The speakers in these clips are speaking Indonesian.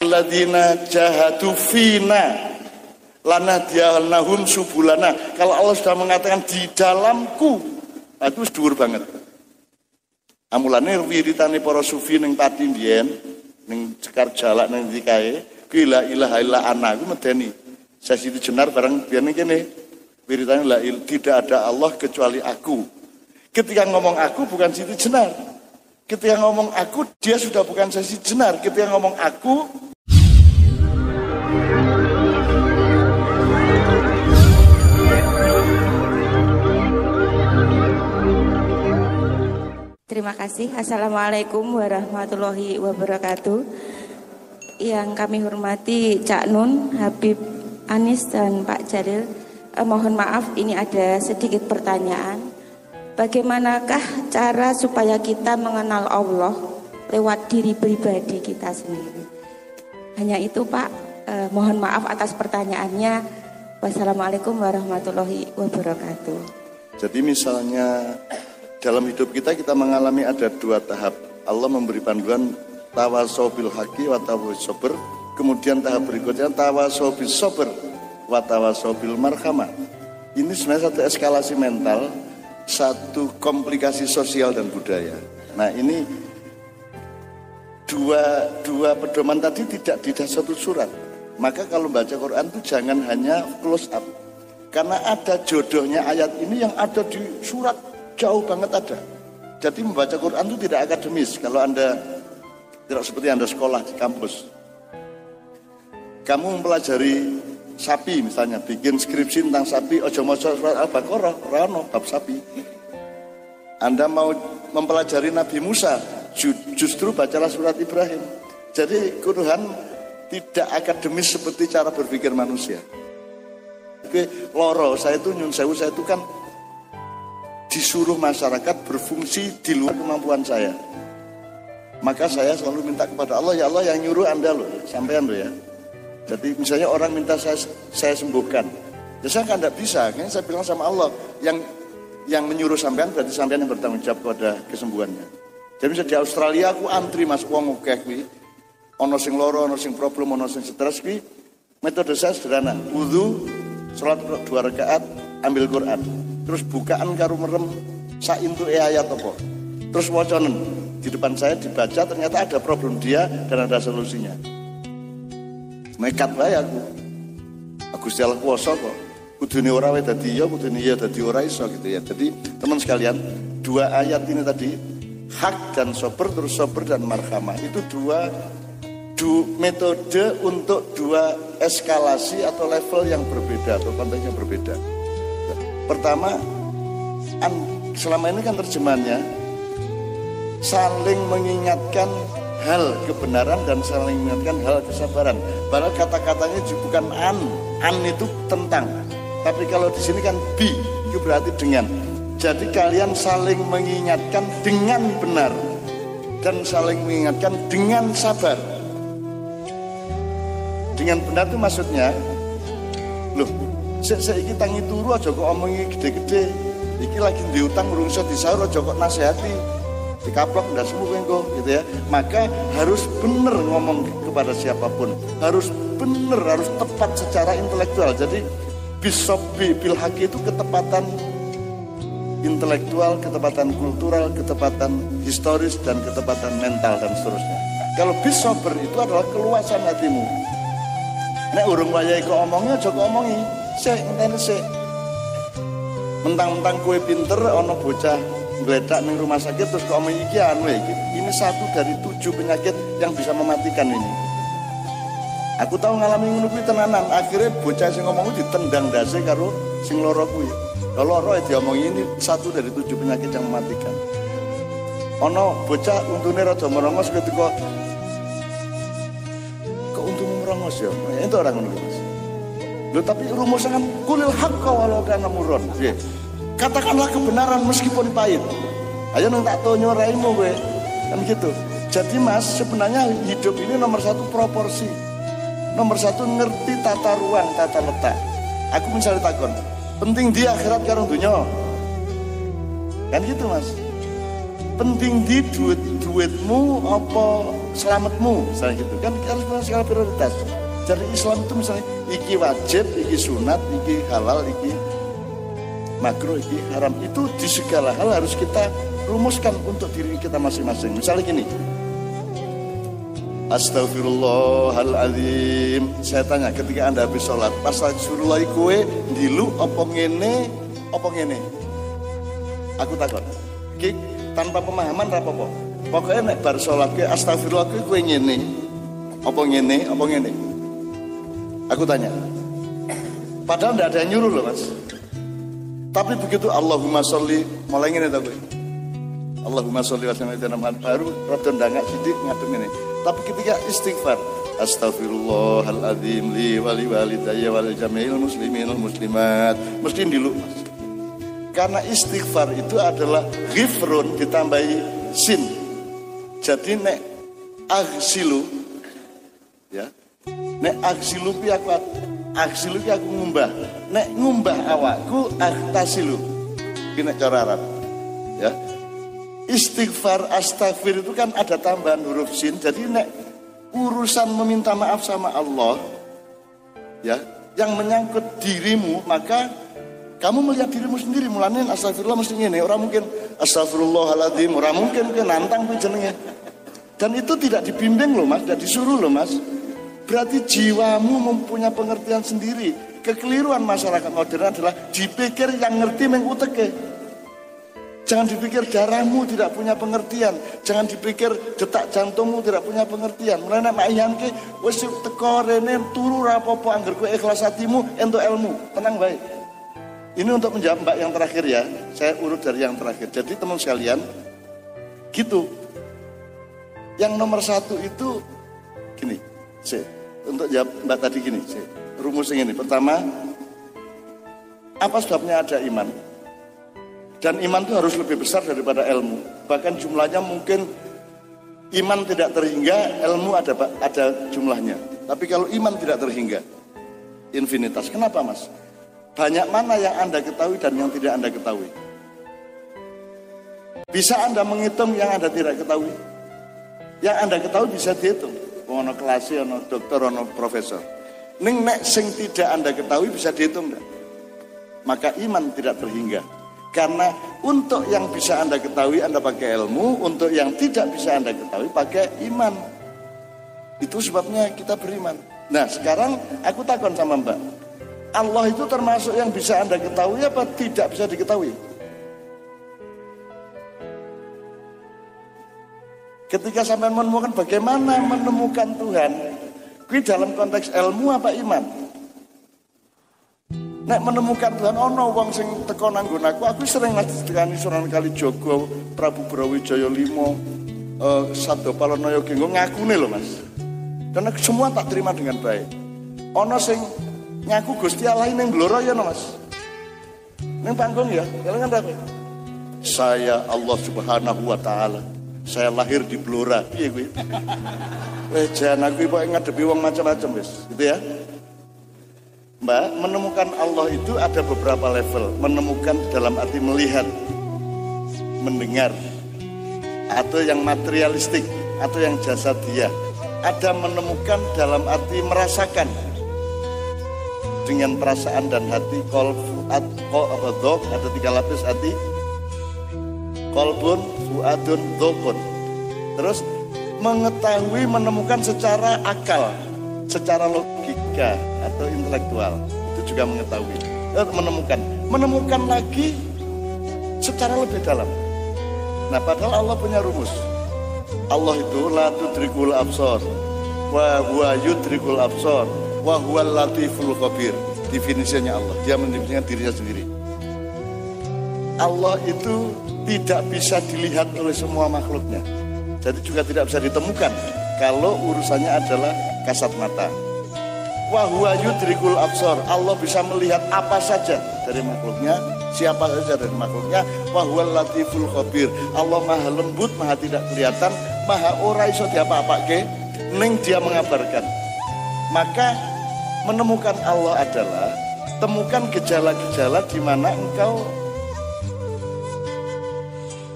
alladzina jahadu fina lanahdiyannahum subulana. Kalau Allah sudah mengatakan di dalamku, nah itu dhuwur banget. Amulane wiritane para sufi ning pati mbiyen ning cekar jalak ning ndi kae, ku la ilaha illa ana ku medeni. Saya Siti Jenar bareng biyen kene. Wiritane la tidak ada Allah kecuali aku. Ketika ngomong aku bukan Siti Jenar. Ketika ngomong aku dia sudah bukan Siti Jenar. Ketika ngomong aku Terima kasih. Assalamualaikum warahmatullahi wabarakatuh. Yang kami hormati Cak Nun, Habib Anis dan Pak Jalil. Mohon maaf ini ada sedikit pertanyaan. Bagaimanakah cara supaya kita mengenal Allah lewat diri pribadi kita sendiri? Hanya itu Pak. Mohon maaf atas pertanyaannya. Wassalamualaikum warahmatullahi wabarakatuh. Jadi misalnya dalam hidup kita mengalami ada dua tahap. Allah memberi panduan tawasau bil haqi wa tawasau sabr. Kemudian tahap berikutnya tawasau bil sabr wa tawasau bil marhamah. Ini sebenarnya satu eskalasi mental, satu komplikasi sosial dan budaya. Nah ini dua pedoman tadi tidak di dalam satu surat. Maka kalau baca Quran itu jangan hanya close up. Karena ada jodohnya ayat ini yang ada di surat jauh banget ada. Jadi membaca Quran itu tidak akademis. Kalau Anda tidak seperti Anda sekolah di kampus, kamu mempelajari sapi misalnya, bikin skripsi tentang sapi, ojo maca surat Al-Baqarah, rano bab sapi. Anda mau mempelajari Nabi Musa, justru bacalah surat Ibrahim. Jadi Quran tidak akademis seperti cara berpikir manusia. Oke, loro saya itu nyun sewu, saya itu kan disuruh masyarakat berfungsi di luar kemampuan saya. Maka saya selalu minta kepada Allah, ya Allah yang nyuruh Anda loh, sampean loh ya. Jadi misalnya orang minta saya sembuhkan, ya saya kan tidak bisa, kan saya bilang sama Allah, yang menyuruh sampean berarti sampean yang bertanggung jawab pada kesembuhannya. Jadi misalnya di Australia aku antri mas wong akeh kuwi, ono sing loro, ono sing problem, ono sing stres kuwi, metode saya sederhana, wudu, salat 2 rakaat, ambil Quran. Terus bukaan karo merem saintu ayat apa. Terus wacanen di depan saya dibaca, ternyata ada problem dia dan ada solusinya. Nekat wae aku. Gusti Allah kuwasa kok. Kudune ora wae dadi ya, kudune ya dadi ora iso gitu ya. Jadi teman sekalian, dua ayat ini tadi, hak dan sabar, terus sabar dan marhamah. Itu dua metode untuk dua eskalasi atau level yang berbeda atau konteks yang berbeda. Pertama, selama ini kan terjemahannya saling mengingatkan hal kebenaran dan saling mengingatkan hal kesabaran. Padahal kata-katanya bukan an itu tentang. Tapi kalau di sini kan bi, itu berarti dengan. Jadi kalian saling mengingatkan dengan benar dan saling mengingatkan dengan sabar. Dengan benar itu maksudnya, loh, saiki tangi turu aja kok omongi gede-gede. Iki lagi diutang urungsa disaur aja kok nasihati. Dikaplok ndak sembuh engko gitu ya. Maka harus benar ngomong kepada siapapun. Harus benar, harus tepat secara intelektual. Jadi bil haqi itu ketepatan intelektual, ketepatan kultural, ketepatan historis dan ketepatan mental dan seterusnya. Kalau bis sabar itu adalah keluasan hatimu. Nek urung wayahe kok omongnya aja kok omongi. Sik ngene sik. Mentang-mentang kue pinter ana bocah ngledak ning rumah sakit terus kok omongi iki anu iki. Ini satu dari 7 penyakit yang bisa mematikan ini. Aku tahu ngalami ngono kuwi tenanan. Akhirnya bocah sing ngomong ditendang dase karo sing loro kuwi. Kalau loro diomongi ini satu dari 7 penyakit yang mematikan. Ana bocah untune rada merongos ketika merongos ya, itu orang ngono Mas. Loh tapi rumusnya kan kulil haqqa walau kana murran. Katakanlah kebenaran meskipun pahit. Ayo nang tak tonyo raimu kowe. Kan gitu. Jadi Mas, sebenarnya hidup ini nomor 1 proporsi. Nomor 1 ngerti tata ruang, tata letak. Aku misalnya takon, penting di akhirat karo dunya. Kan gitu Mas. Penting di duitmu apa selamatmu, misalnya gitu kan, harus punya skala prioritas. Jadi Islam itu misalnya iki wajib, iki sunat, iki halal, iki makruh, iki haram, itu di segala hal harus kita rumuskan untuk diri kita masing-masing. Misalnya gini, Astaghfirullahaladzim. Saya tanya ketika Anda habis sholat, pas Rasulullah kue dilu apa ngene, apa ngene? Aku takut. Ki tanpa pemahaman rapopo. Pokoknya nek bar sholat ke astagfirullah kue ngene, apa ngene, apa ngene? Aku tanya. Padahal tidak ada yang nyuruh loh mas. Tapi begitu Allahumma sholli, mulai ngene tak gue. Allahumma sholli wa sallim ala Muhammad, baru rada ndangak sidik ngadep ngene. Tapi ketika istighfar, Astaghfirullahaladzim li wali walidayya wal jami'il muslimin wal muslimat, mesti dulu mas. Karena istighfar itu adalah ghifrun ditambahi sin. Jadi nek aghsilu, ya, nek aghsilu pi aku ngumbah, nek ngumbah awakku aghtasilu. Ini cara Arab, ya. Istighfar, astaghfir itu kan ada tambahan huruf sin. Jadi nek urusan meminta maaf sama Allah, ya, yang menyangkut dirimu, maka kamu melihat dirimu sendiri. Mulanya astagfirullah mesti ngene, orang mungkin astagfirullahaladzim, orang mungkin nantang pun jenenge. Dan itu tidak dibimbing loh mas, tidak disuruh loh mas. Berarti jiwamu mempunyai pengertian sendiri. Kekeliruan masyarakat modern adalah dipikir yang ngerti menguteke. Jangan dipikir darahmu tidak punya pengertian. Jangan dipikir detak jantungmu tidak punya pengertian. Mulane mak yanke wis teko rene turu ra apa-apa angger kowe ikhlas hatimu entuk ilmu. Tenang baik. Ini untuk menjawab Mbak yang terakhir ya. Saya urut dari yang terakhir. Jadi teman sekalian, gitu. Yang nomor satu itu gini. Untuk jawab Mbak tadi gini. Rumus ini. Pertama, apa sebabnya ada iman? Dan iman itu harus lebih besar daripada ilmu. Bahkan jumlahnya mungkin iman tidak terhingga, ilmu ada jumlahnya. Tapi kalau iman tidak terhingga, infinitas. Kenapa mas? Banyak mana yang Anda ketahui dan yang tidak Anda ketahui? Bisa Anda menghitung yang Anda tidak ketahui? Yang Anda ketahui bisa dihitung. Ono kelas, ono dokter, ono profesor. Nek sing tidak Anda ketahui bisa dihitung enggak? Maka iman tidak terhingga. Karena untuk yang bisa Anda ketahui Anda pakai ilmu, untuk yang tidak bisa Anda ketahui pakai iman. Itu sebabnya kita beriman. Nah sekarang aku takon sama Mbak, Allah itu termasuk yang bisa Anda ketahui apa tidak bisa diketahui? Ketika sampai menemukan bagaimana menemukan Tuhan, ini dalam konteks ilmu apa iman? Nek menemukan Tuhan, ono wong sing teko nanggon aku sering ngadekani Sunan Kalijaga, Prabu Brawijaya V, Sabda Palana Yoga ngakune lho Mas. Dan semua tak terima dengan baik. Ono sing ngaku Gusti Allah ning Blora ya no Mas. Ning panggung ya, kelingan ta kowe? Saya Allah Subhanahu wa taala. Saya lahir di Blora. Piye kowe? Jan aku kok ngadepi wong macam-macam wis, gitu ya. Mbak, menemukan Allah itu ada beberapa level. Menemukan dalam arti melihat, mendengar, atau yang materialistik, atau yang jasadiah. Ada menemukan dalam arti merasakan dengan perasaan dan hati. Ada 3 lapis hati. Kolbun, fuadun, dhokun. Terus mengetahui, menemukan secara akal, secara logika atau intelektual, itu juga mengetahui. Menemukan lagi secara lebih dalam. Nah padahal Allah punya rumus. Allah itu la tudrikul absar wa huwa yudrikul absar wa huwal latiful khabir. Definisinya Allah, dia mendefinisikan dirinya sendiri. Allah itu tidak bisa dilihat oleh semua makhluknya. Jadi juga tidak bisa ditemukan kalau urusannya adalah kasat mata. Wa huwa yudrikul absar, Allah bisa melihat apa saja dari makhluknya, siapa saja dari makhluknya. Wa huwal latiful khabir, Allah maha lembut, maha tidak kelihatan, maha ora iso diapa-apake, ning dia mengabarkan. Maka menemukan Allah adalah temukan gejala-gejala di mana engkau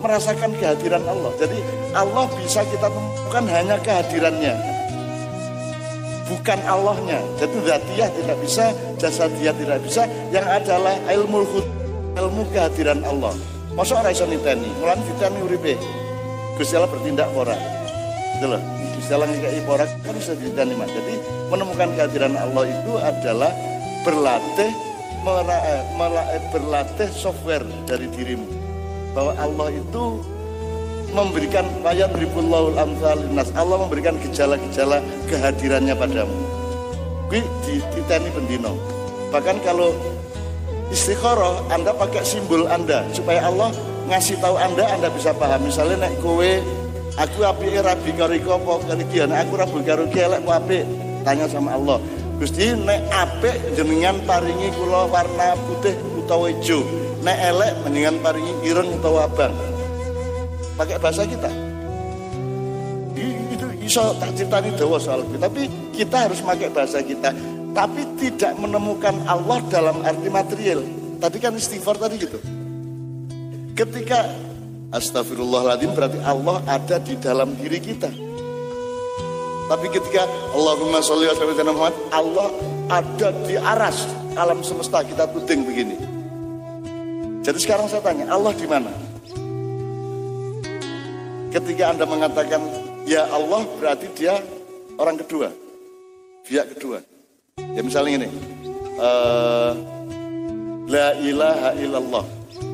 merasakan kehadiran Allah. Jadi Allah bisa kita temukan hanya kehadirannya, bukan Allahnya. Jadi dzatiyah tidak bisa, jasadiyah tidak bisa. Yang adalah ilmu kehadiran Allah. Masa ora iso niteni, mulan diteni uripe. Gusti Allah bertindak ora. Gitu loh. Gusti Allah ngekeki ora kan bisa diteni, Mas. Jadi menemukan kehadiran Allah itu adalah berlatih software dari dirimu, bahwa Allah itu memberikan ayat ribullahu al-amthal linnas. Allah memberikan gejala-gejala kehadirannya padamu. Kuwi dititeni bendino. Bahkan kalau istikharah, Anda pakai simbol Anda supaya Allah ngasih tahu Anda bisa paham. Misalnya nek kowe, aku apike rabi karo iku apa iki, nek aku rabi karo iki elek apa apik, tanya sama Allah. Gusti nek apik jenengan paringi kula warna putih utawa ijo, nek elek jenengan paringi ireng utawa abang. Pakai bahasa kita. Itu iso tak critani dawa soal itu, tapi kita harus pakai bahasa kita. Tapi tidak menemukan Allah dalam arti material. Tadi kan istighfar tadi gitu. Ketika astagfirullahaladzim berarti Allah ada di dalam diri kita. Tapi ketika Allahumma sholli wa sallim ala Muhammad, Allah ada di aras alam semesta, kita tuding begini. Jadi sekarang saya tanya, Allah di mana? Ketika Anda mengatakan ya Allah, berarti dia orang kedua, pihak kedua. Ya misalnya ini, la ilaha illallah,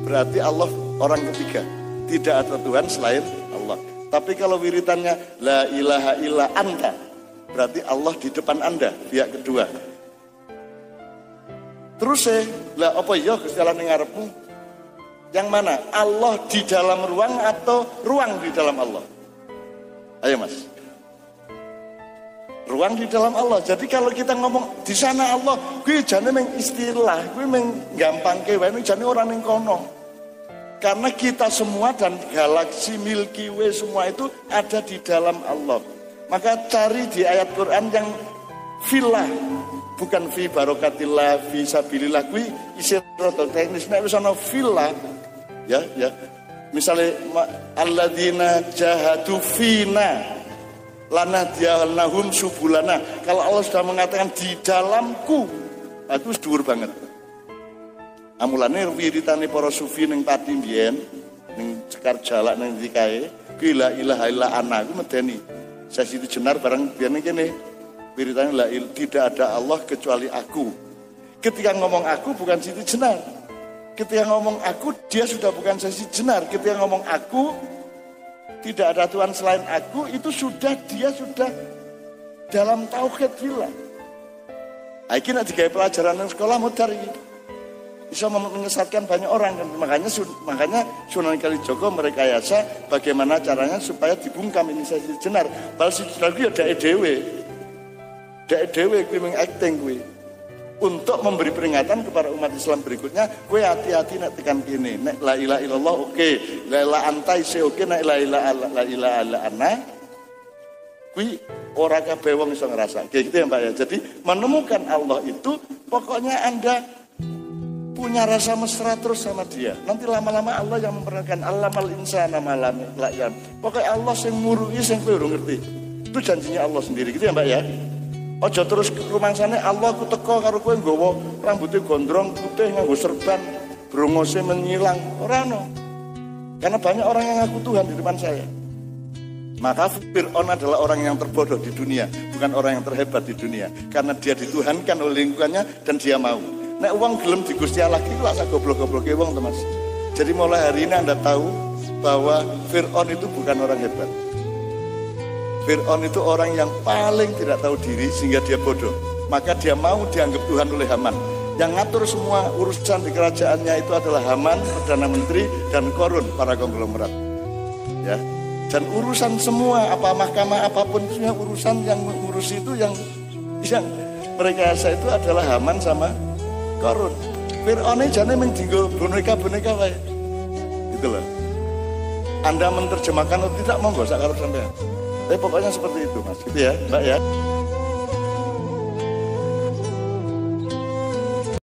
berarti Allah orang ketiga, tidak ada Tuhan selain Allah. Tapi kalau wiritannya la ilaha illa anta, berarti Allah di depan Anda, pihak kedua. Terus lah apa ya Gusti Allah ning ngarepmu? Yang mana? Allah di dalam ruang atau ruang di dalam Allah? Ayo Mas. Ruang di dalam Allah. Jadi kalau kita ngomong di sana Allah, gue jane meng istilah, gue meng gampangke wae jane ora ning kono. Karena kita semua dan galaksi Milky Way semua itu ada di dalam Allah. Maka cari di ayat Quran yang filah, bukan fi barokatillah, fi sabilillah, kuwi isih rada teknis. Nek wis ana filah, ya. Misalnya alladzina jahadu fina lanahdiyannahum subulana. Kalau Allah sudah mengatakan di dalamku, itu dhuwur banget. Amulane wiritane para sufi ning Pati mbiyen, ning Cekar Jalak ning ndi kae, kuwi la ilaha illa ana kuwi medeni. Sesi itu jenar bareng biyen kene. Wiritane la tidak ada Allah kecuali aku. Ketika ngomong aku bukan Siti Jenar. Ketika ngomong aku dia sudah bukan Sesi Jenar. Ketika ngomong aku tidak ada Tuhan selain aku, itu dia sudah dalam tauhid fillah. Iki nek digawe pelajaran nang sekolah modar iki. Bisa menyesatkan banyak orang kan. Makanya Sunan Kalijaga merekayasa bagaimana caranya supaya dibungkam ini Sesi Jenar. Bal Sesi Jenar kuwi ya dek dhewe kuwi mengacting kuwi. Untuk memberi peringatan kepada umat Islam berikutnya, kowe hati-hati nek tekan kene. Nek la ilaha illallah oke, la ilaha anta isi oke, nek la ilaha illa ana kuwi ora kabeh wong iso ngrasa. Kayak gitu ya Mbak ya. Jadi menemukan Allah itu pokoknya Anda punya rasa mesra terus sama dia. Nanti lama-lama Allah yang memperkenalkan allamal insana ma lam ya'lam. Pokoknya Allah sing muruhi sing kowe ora ngerti. Itu janjinya Allah sendiri gitu ya Mbak ya. Aja terus rumangsane Allah ku teko karo kowe nggawa rambutnya gondrong putih nganggo serban, brongose menyilang. Ora ono. Karena banyak orang yang ngaku Tuhan di depan saya. Maka Fir'aun adalah orang yang terbodoh di dunia, bukan orang yang terhebat di dunia. Karena dia dituhankan oleh lingkungannya dan dia mau. Nek uang gelem di Gusti Allah iki lak sak goblok-gobloke wong to Mas. Jadi mulai hari ini Anda tahu bahwa Fir'aun itu bukan orang hebat. Fir'aun itu orang yang paling tidak tahu diri sehingga dia bodoh. Maka dia mau dianggap Tuhan oleh Haman. Yang ngatur semua urusan di kerajaannya itu adalah Haman, Perdana Menteri, dan Korun, para konglomerat. Ya. Dan urusan semua, apa mahkamah apapun, semua urusan yang mengurus itu yang merekayasa itu adalah Haman sama Korun. Fir'aun jane mung dinggo boneka-boneka wae. Gitu loh. Anda menerjemahkan atau tidak monggo sak karep sampean. Tapi pokoknya seperti itu Mas, gitu ya, Mbak ya.